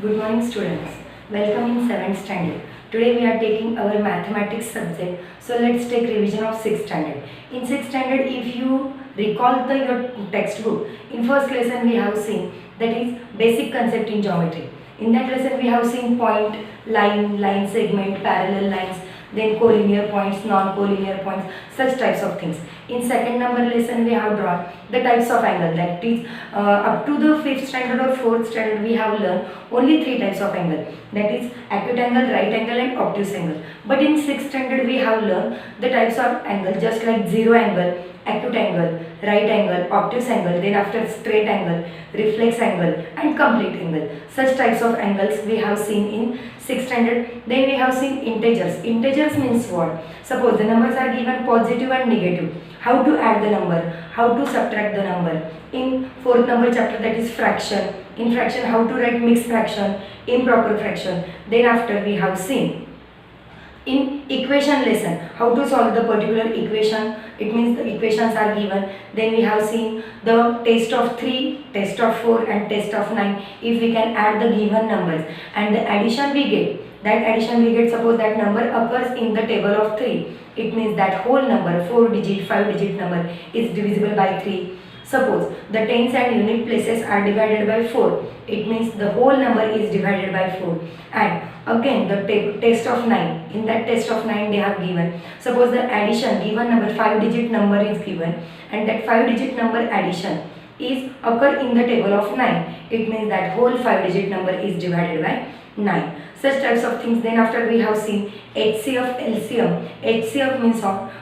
Good morning students. Welcome in 7th standard. Today we are taking our mathematics subject. So let's take revision of 6th standard. In 6th standard, if you recall your textbook, in first lesson we have seen that is basic concept in geometry. In that lesson we have seen point, line segment, parallel lines, then collinear points, non-collinear points, such types of things. In second number lesson we have drawn the types of angle, that is up to the 5th standard or 4th standard we have learned only 3 types of angle, that is acute angle, right angle and obtuse angle. But in 6th standard we have learned the types of angle just like zero angle, acute angle, right angle, obtuse angle, then after straight angle, reflex angle and complete angle. Such types of angles we have seen in 6th standard. Then we have seen integers. Integers means what? Suppose the numbers are given positive and negative. How to add the number? How to subtract the number? In 4th number chapter, that is fraction. In fraction, how to write mixed fraction, improper fraction. Then after we have seen in equation lesson how to solve the particular equation. It means the equations are given. Then we have seen the test of 3, test of 4 and test of 9. If we can add the given numbers and the addition we get, suppose that number occurs in the table of 3, it means that whole number 4 digit 5 digit number is divisible by 3. Suppose the tens and unit places are divided by 4, it means the whole number is divided by 4. And again the test of 9, in that test of 9 they have given, suppose the addition given number 5 digit number is given and that 5 digit number addition is occur in the table of 9, it means that whole 5 digit number is divided by 9. Such types of things. Then after we have seen HCF, LCM. HCF means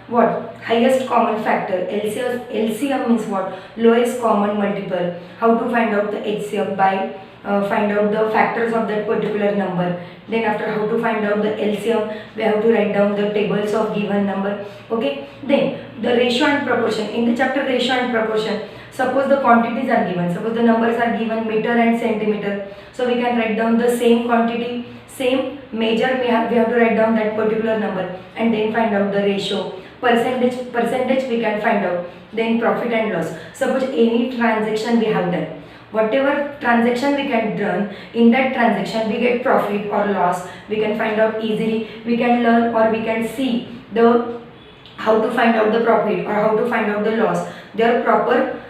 what? Highest common factor. LCM means what? Lowest common multiple. How to find out the HCF? By find out the factors of that particular number. Then after how to find out the LCM, we have to write down the tables of given number. Okay. Then the ratio and proportion. In the chapter ratio and proportion, suppose the quantities are given, suppose the numbers are given meter and centimeter, so we can write down the same quantity, same measure, we have to write down that particular number and then find out the ratio. Percentage we can find out. Then profit and loss, suppose any transaction we have done, whatever transaction we can done, in that transaction we get profit or loss, we can find out easily. We can learn or we can see the how to find out the profit or how to find out the loss. There are proper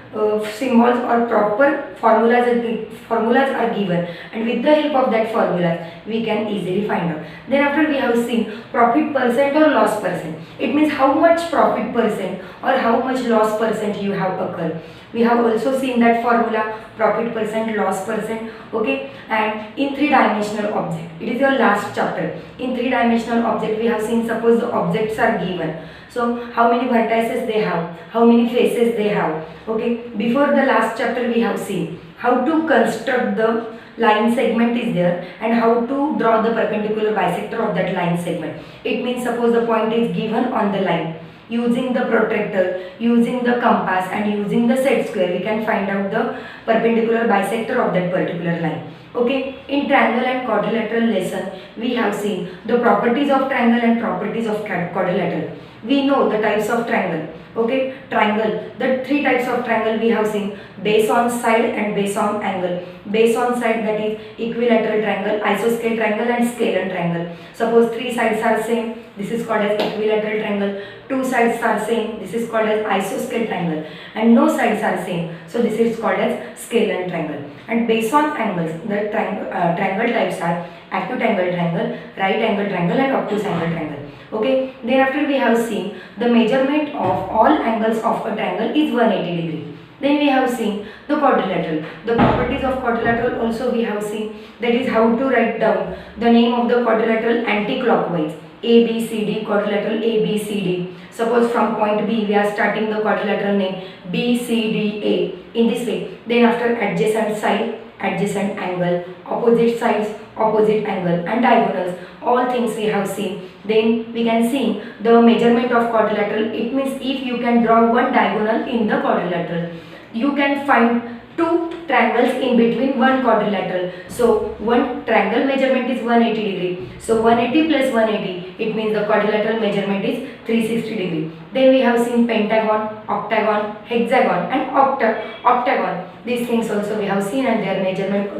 symbols or proper formulas are given, and with the help of that formulas we can easily find out. Then after we have seen profit percent or loss percent, it means how much profit percent or how much loss percent you have occurred. We have also seen that formula, profit percent, loss percent. Okay. And in 3-dimensional object, it is your last chapter. In 3-dimensional object we have seen, suppose the objects are given, so how many vertices they have, how many faces they have. Okay. Before the last chapter we have seen how to construct the line segment is there and how to draw the perpendicular bisector of that line segment. It means suppose the point is given on the line, using the protractor, using the compass and using the set square we can find out the perpendicular bisector of that particular line. Okay. In triangle and quadrilateral lesson we have seen the properties of triangle and properties of quadrilateral. We know the types of triangle. Okay. Triangle, the 3 types of triangle we have seen: base on side and base on angle. Base on side, that is equilateral triangle, isosceles triangle and scalar triangle. Suppose 3 sides are same, this is called as equilateral triangle. 2 sides are same, this is called as isosceles triangle, and no sides are same, so this is called as scalar triangle. And based on angles, the triangle types are acute angle triangle, right angle triangle and obtuse angle triangle. Okay. Then after we have seen the measurement of all angles of a triangle is 180 degree. Then we have seen the quadrilateral. The properties of quadrilateral also we have seen, that is how to write down the name of the quadrilateral anti-clockwise. ABCD, quadrilateral ABCD. Suppose from point B we are starting the quadrilateral name BCDA in this way. Then after adjacent side, adjacent angle, opposite sides, opposite angle and diagonals, all things we have seen. Then we can see the measurement of quadrilateral. It means if you can draw one diagonal in the quadrilateral, you can find 2 triangles in between one quadrilateral. So one triangle measurement is 180 degree. So 180 plus 180, it means the quadrilateral measurement is 360 degree. Then we have seen pentagon, octagon, hexagon and octagon. These things also we have seen and their measurement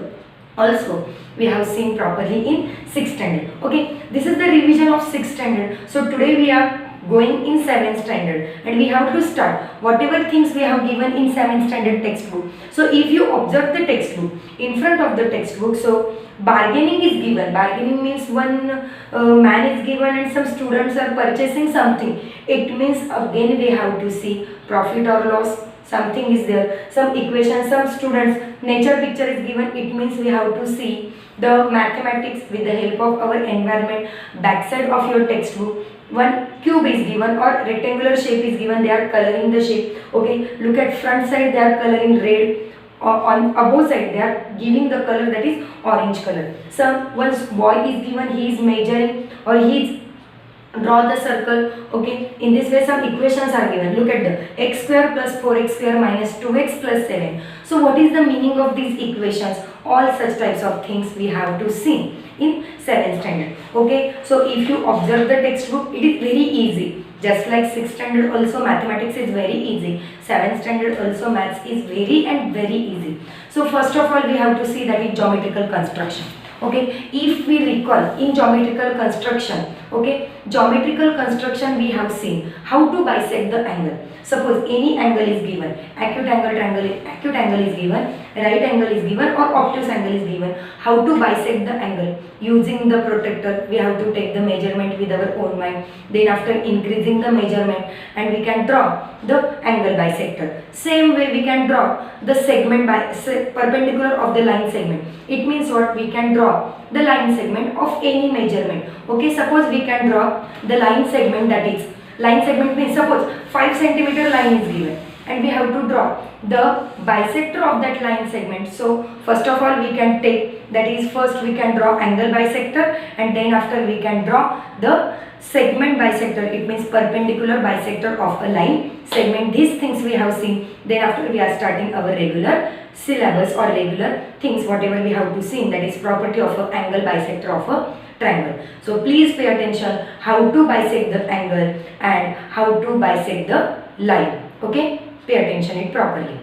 also we have seen properly in 6th standard. Okay, this is the revision of 6th standard. So today we are going in 7th standard and we have to start whatever things we have given in 7th standard textbook. So if you observe the textbook, in front of the textbook, so bargaining is given. Bargaining means one man is given and some students are purchasing something. It means again we have to see profit or loss. Something is there, some equation, some students nature picture is given. It means we have to see the mathematics with the help of our environment. Backside of your textbook, one cube is given or rectangular shape is given, they are coloring the shape. Okay, look at front side, they are coloring red, or on opposite side they are giving the color that is orange color. Some one boy is given, he is measuring or he is draw the circle. Okay, in this way some equations are given. Look at the x square plus 4x square minus 2x plus 7. So what is the meaning of these equations? All such types of things we have to see in 7th standard. Okay, so if you observe the textbook, it is very easy. Just like 6th standard also mathematics is very easy, 7th standard also maths is very and very easy. So first of all we have to see that is geometrical construction. Okay, if we recall in geometrical construction, okay, geometrical construction we have seen how to bisect the angle. Suppose any angle is given, acute angle is given, right angle is given or obtuse angle is given. How to bisect the angle? Using the protractor, we have to take the measurement with our own mind. Then after increasing the measurement and we can draw the angle bisector. Same way we can draw the segment by perpendicular of the line segment. It means what? We can draw the line segment of any measurement. Okay, suppose we can draw the line segment, that is line segment means suppose 5 centimeter line is given and we have to draw the bisector of that line segment. So first of all we can take, that is first we can draw angle bisector and then after we can draw the segment bisector. It means perpendicular bisector of a line segment. These things we have seen. Then after we are starting our regular syllabus or regular things whatever we have to see, that is property of an angle bisector of a triangle. So please pay attention how to bisect the angle and how to bisect the line. Okay, pay attention it properly.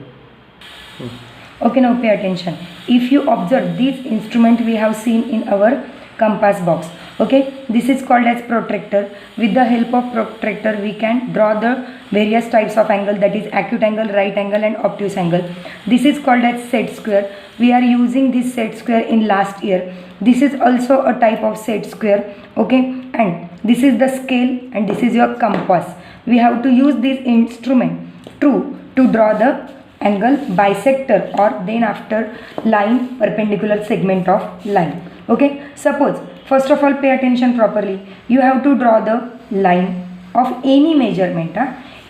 Okay, now pay attention. If you observe this instrument we have seen in our compass box. Okay, this is called as protractor. With the help of protractor we can draw the various types of angle, that is acute angle, right angle and obtuse angle. This is called as set square. We are using this set square in last year. This is also a type of set square. Okay, and this is the scale and this is your compass. We have to use this instrument to draw the angle bisector or then after line perpendicular segment of line. Okay, suppose first of all pay attention properly. You have to draw the line of any measurement.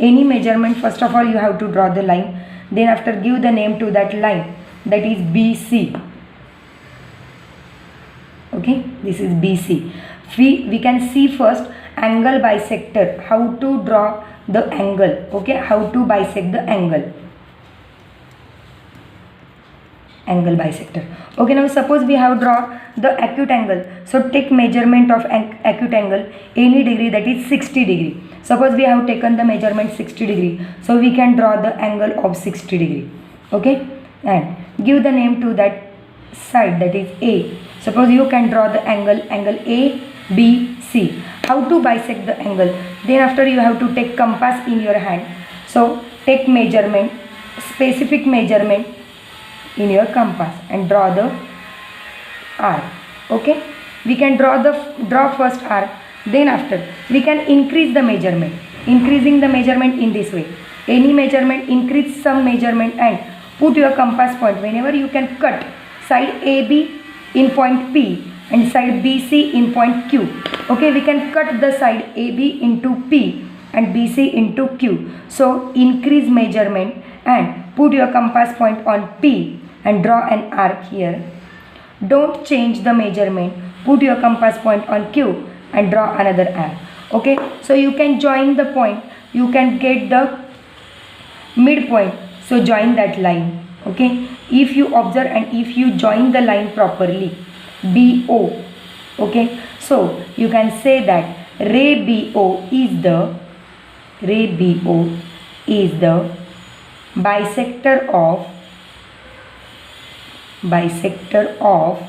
Any measurement, first of all you have to draw the line. Then after give the name to that line, that is BC. Okay, this is BC. We can see first angle bisector, how to draw the angle. Okay, how to bisect the angle bisector. Okay, now suppose we have drawn the acute angle. So take measurement of acute angle any degree, that is 60 degree. Suppose we have taken the measurement 60 degree. So we can draw the angle of 60 degree. Okay, and give the name to that side, that is A. Suppose you can draw the angle A, B, C. How to bisect the angle? Then after you have to take compass in your hand. So take measurement, specific measurement in your compass and draw the R. Okay, we can draw first R. Then after we can increase the measurement. Increasing the measurement in this way. Any measurement, increase some measurement and put your compass point. Whenever you can cut side AB in point P and side BC in point Q. Okay, we can cut the side AB into P and BC into Q. So increase measurement and put your compass point on P and draw an arc here. Don't change the measurement. Put your compass point on Q and draw another arc. Okay, so you can join the point. You can get the midpoint. So join that line. Okay, if you observe and if you join the line properly, BO. Okay, so you can say that ray BO is the bisector of bisector of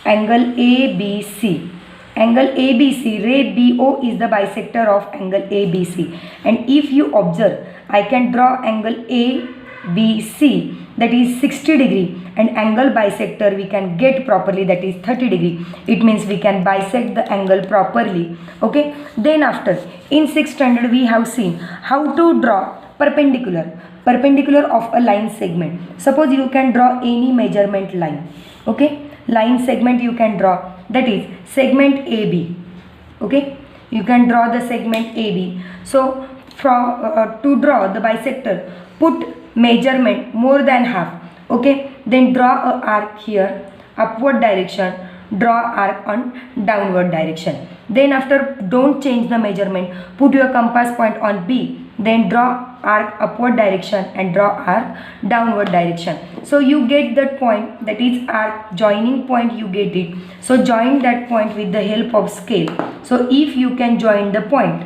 angle ABC. Angle ABC, ray BO is the bisector of angle ABC. And if you observe, I can draw angle ABC, that is 60 degree, and angle bisector we can get properly, that is 30 degree. It means we can bisect the angle properly. Okay. Then after, in 6th standard we have seen how to draw perpendicular of a line segment. Suppose you can draw any measurement line. Okay. Line segment you can draw, that is segment AB. Okay, you can draw the segment AB. So from to draw the bisector, put measurement more than half. Okay, then draw a arc here, upward direction, draw arc on downward direction. Then after, don't change the measurement, put your compass point on B, then draw arc upward direction and draw arc downward direction. So you get that point, that is arc joining point, you get it. So join that point with the help of scale. So if you can join the point,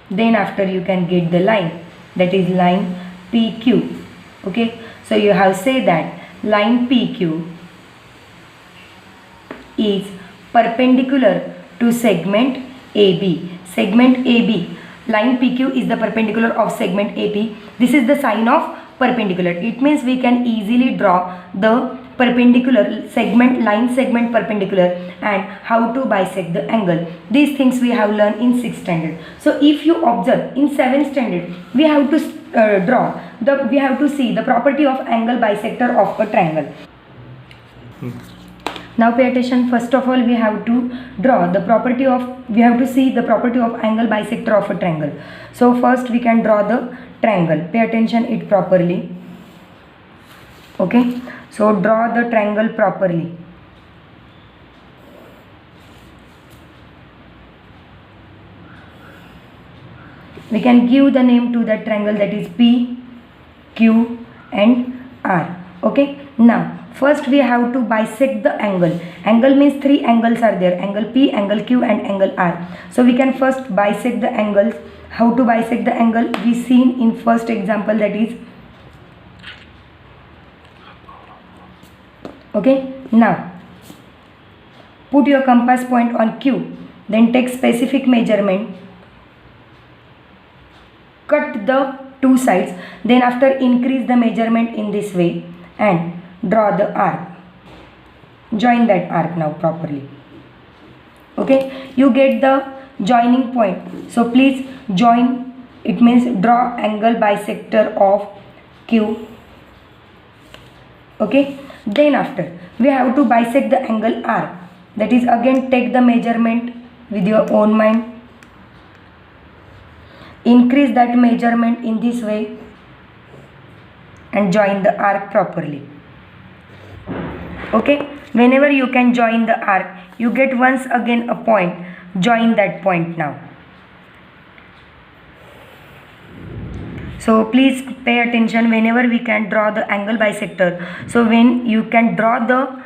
then after you can get the line, that is line PQ. Okay, so you have say that line PQ is perpendicular to segment AB. Segment AB, line PQ is the perpendicular of segment AB. This is the sign of perpendicular. It means we can easily draw the perpendicular segment, line segment perpendicular, and how to bisect the angle. These things we have learned in 6th standard. So if you observe, in 7th standard we have to we have to see the property of angle bisector of a triangle. Now pay attention. First of all, we have to draw the property of, we have to see the property of angle bisector of a triangle. So first we can draw the triangle. Pay attention it properly. Okay, so draw the triangle properly. We can give the name to that triangle, that is P, Q and R. Okay, now first we have to bisect the angle. Angle means 3 angles are there, angle P, angle Q and angle R. So we can first bisect the angles. How to bisect the angle? We seen in first example, that is. Okay, now put your compass point on Q, then take specific measurement, cut the 2 sides, then after increase the measurement in this way and draw the arc. Join that arc now properly. Okay, you get the joining point. So please join, it means draw angle bisector of Q. Okay, then after we have to bisect the angle R. That is, again take the measurement with your own mind, increase that measurement in this way and join the arc properly. Okay, whenever you can join the arc, you get once again a point. Join that point now. So please pay attention whenever we can draw the angle bisector. So when you can draw the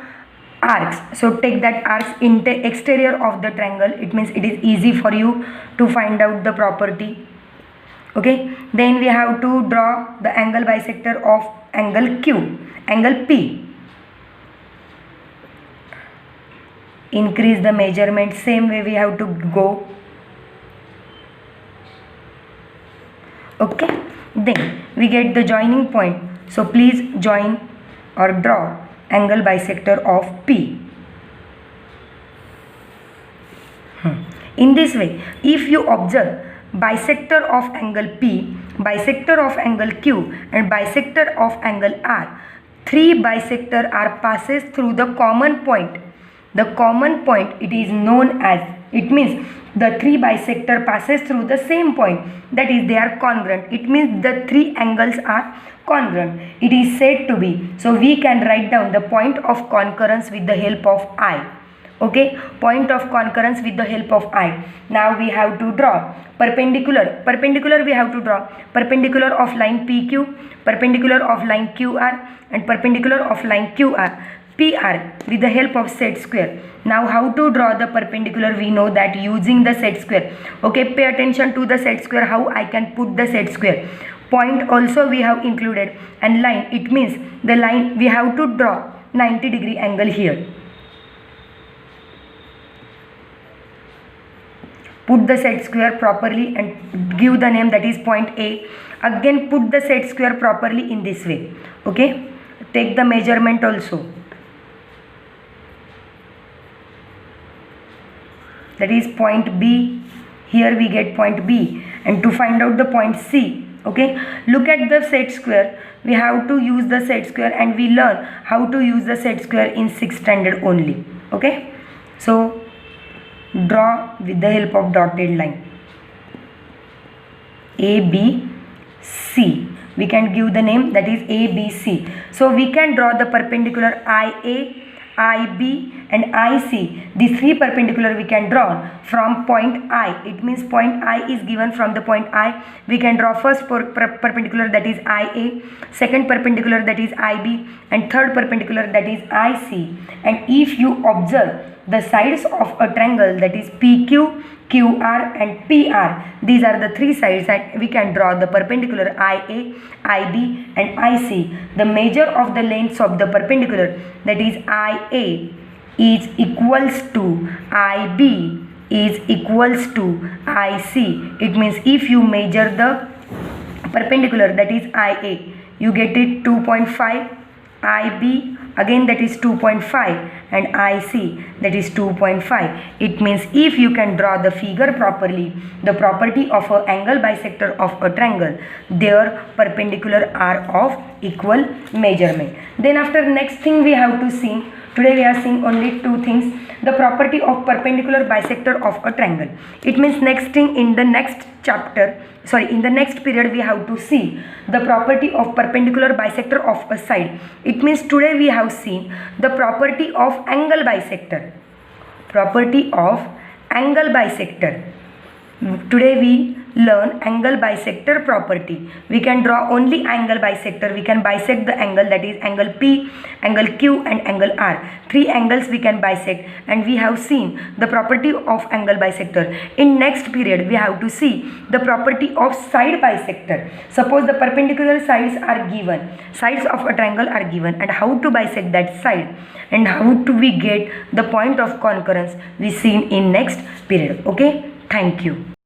arcs, so take that arcs in the exterior of the triangle. It means it is easy for you to find out the property. Okay, then we have to draw the angle bisector of angle Q, angle P. Increase the measurement, same way we have to go. Okay, then we get the joining point. So please join or draw angle bisector of P. In this way, if you observe bisector of angle P, bisector of angle Q and bisector of angle R, 3 bisector are passes through the common point. The common point, it is known as, it means the 3 bisector passes through the same point, that is they are congruent. It means the 3 angles are congruent. It is said to be. So we can write down the point of concurrence with the help of I. Okay, point of concurrence with the help of I. Now we have to draw perpendicular. Perpendicular we have to draw perpendicular of line PQ, perpendicular of line QR and perpendicular of line QR. PR with the help of set square. Now how to draw the perpendicular? We know that using the set square. Okay, pay attention to the set square, how I can put the set square. Point also we have included, and line, it means the line we have to draw 90-degree angle here. Put the set square properly and give the name, that is point A. Again put the set square properly in this way. Okay, take the measurement also, that is point B. Here we get point B, and to find out the point C, okay, look at the set square. We have to use the set square, and we learn how to use the set square in 6th standard only. Okay, so draw with the help of dotted line. A, B, C. We can give the name, that is A, B, C. So we can draw the perpendicular IA, IB and IC. These three perpendicular we can draw from point I. It means point I is given from the point I. We can draw first perpendicular, that is IA, second perpendicular, that is IB, and third perpendicular, that is IC. And if you observe the sides of a triangle, that is PQ, QR and PR, these are the three sides that we can draw the perpendicular IA, IB and IC. The measure of the lengths of the perpendicular, that is IA, is equals to IB is equals to IC. It means if you measure the perpendicular, that is IA, you get it 2.5, IB again that is 2.5 and IC that is 2.5. It means if you can draw the figure properly, the property of an angle bisector of a triangle, their perpendicular are of equal measurement. Then after next thing we have to see, today we are seeing only two things. The property of perpendicular bisector of a triangle. It means next thing in the next chapter, in the next period we have to see the property of perpendicular bisector of a side. It means today we have seen the property of angle bisector. Property of angle bisector. Today we learn angle bisector property. We can draw only angle bisector. We can bisect the angle, that is angle P, angle Q and angle R. Three angles we can bisect, and we have seen the property of angle bisector. In next period we have to see the property of side bisector. Suppose the perpendicular sides are given, sides of a triangle are given, and how to bisect that side and how do we get the point of concurrence we seen in next period. Okay, thank you.